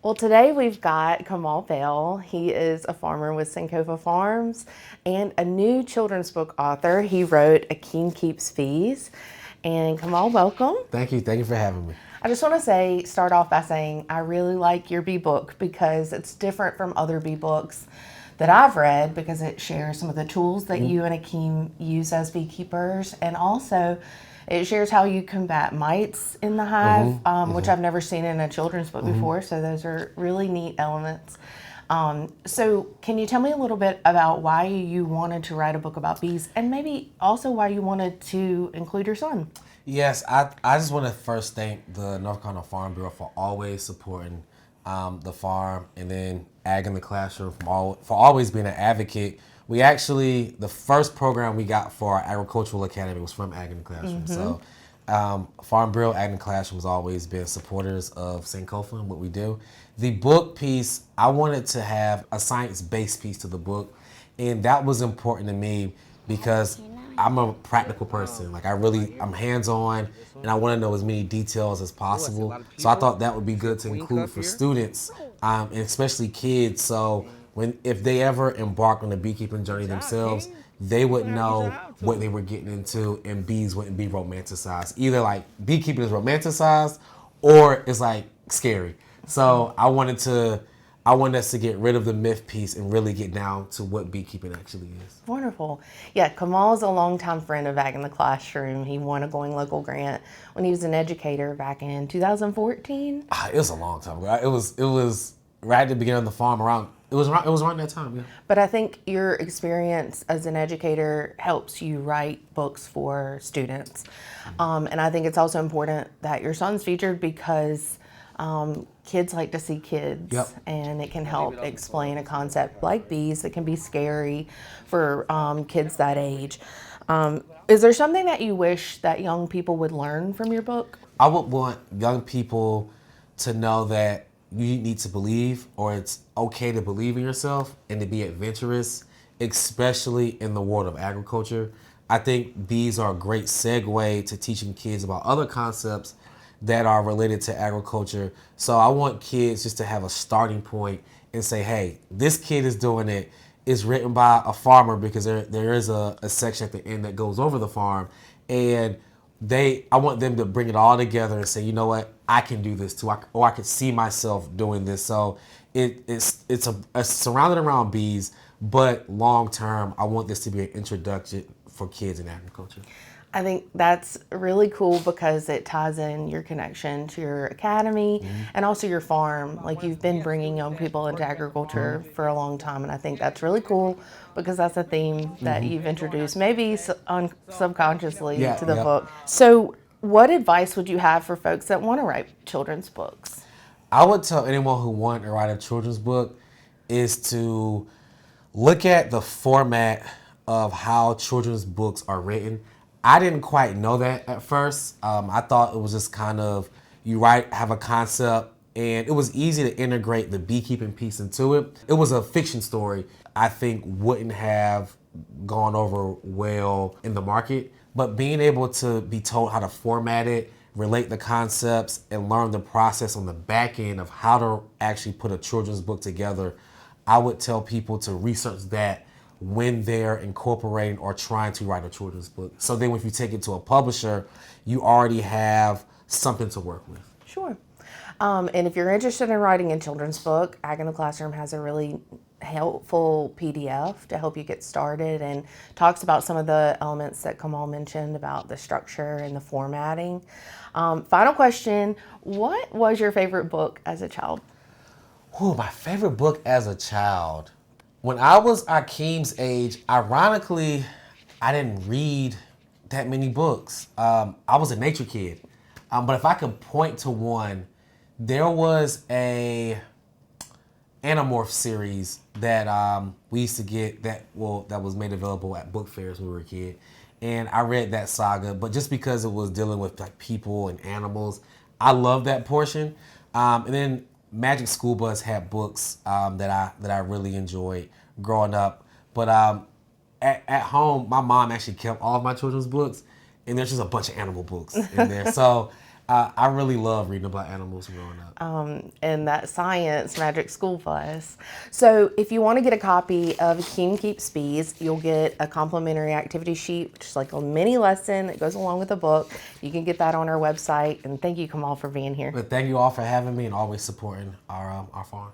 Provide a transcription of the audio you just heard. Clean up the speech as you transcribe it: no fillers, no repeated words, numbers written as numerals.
Well, today we've got Kamal Bell. He is a farmer with Sankofa Farms and a new children's book author. He wrote Akeem Keeps Fees. And Kamal, welcome. Thank you. Thank you for having me. I just want to start off by saying I really like your bee book because it's different from other bee books that I've read because it shares some of the tools that you and Akeem use as beekeepers, and also it shares how you combat mites in the hive, which I've never seen in a children's book before. So those are really neat elements. So can you tell me a little bit about why you wanted to write a book about bees, and maybe also why you wanted to include your son? Yes, I just want to first thank the North Carolina Farm Bureau for always supporting the farm, and then Ag in the Classroom for always being an advocate. We actually, the first program we got for our agricultural academy was from Ag in the Classroom. So Farm Bureau, Ag in the Classroom has always been supporters of Sankofa and what we do. The book piece, I wanted to have a science-based piece to the book, and that was important to me because I'm a practical person. Like I'm hands-on, and I want to know as many details as possible. So I thought that would be good to include for students, and especially kids. So if they ever embark on the beekeeping journey themselves, they would know what they were getting into, and bees wouldn't be romanticized. Either like beekeeping is romanticized, or it's like scary. So I wanted us to get rid of the myth piece and really get down to what beekeeping actually is. Wonderful. Yeah, Kamal is a longtime friend of Ag in the Classroom. He won a Going Local grant when he was an educator back in 2014. It was a long time ago. It was right at the beginning of the farm around. It was around that time. Yeah. But I think your experience as an educator helps you write books for students. And I think it's also important that your son's featured because kids like to see kids, Yep. and it can help explain a concept like bees that can be scary for kids that age. Is there something that you wish that young people would learn from your book? I would want young people to know that you need to believe, or it's okay to believe in yourself and to be adventurous, especially in the world of agriculture. I think bees are a great segue to teaching kids about other concepts that are related to agriculture. So I want kids just to have a starting point and say, hey, this kid is doing it. It's written by a farmer, because there is a section at the end that goes over the farm. And I want them to bring it all together and say, you know what, I can do this too, or I can see myself doing this. So it's surrounded around bees, but long term, I want this to be an introduction for kids in agriculture. I think that's really cool because it ties in your connection to your academy and also your farm. Like, you've been bringing young people into agriculture for a long time, and I think that's really cool because that's a theme that you've introduced, maybe subconsciously, Yeah, to the yep. book. So, what advice would you have for folks that want to write children's books? I would tell anyone who wanted to write a children's book is to look at the format of how children's books are written. I didn't quite know that at first. I thought it was just kind of have a concept, and it was easy to integrate the beekeeping piece into it. It was a fiction story I think wouldn't have gone over well in the market, but being able to be told how to format it, relate the concepts, and learn the process on the back end of how to actually put a children's book together, I would tell people to research that when they're incorporating or trying to write a children's book. So then if you take it to a publisher, you already have something to work with. Sure. And if you're interested in writing a children's book, Ag in the Classroom has a really helpful PDF to help you get started and talks about some of the elements that Kamal mentioned about the structure and the formatting. Final question, what was your favorite book as a child? Ooh, my favorite book as a child. When I was Akeem's age, ironically, I didn't read that many books. I was a nature kid. But if I could point to one, there was a Animorph series that we used to get that was made available at book fairs when we were a kid, and I read that saga. But just because it was dealing with like people and animals, I loved that portion. And then Magic School Bus had books that I really enjoyed growing up. But at home, my mom actually kept all of my children's books, and there's just a bunch of animal books in there. So I really love reading about animals growing up. And that science magic school bus. So if you want to get a copy of Akeem Keeps Bees, you'll get a complimentary activity sheet, which is like a mini lesson that goes along with the book. You can get that on our website. And thank you, Kamal, for being here. But thank you all for having me and always supporting our farm.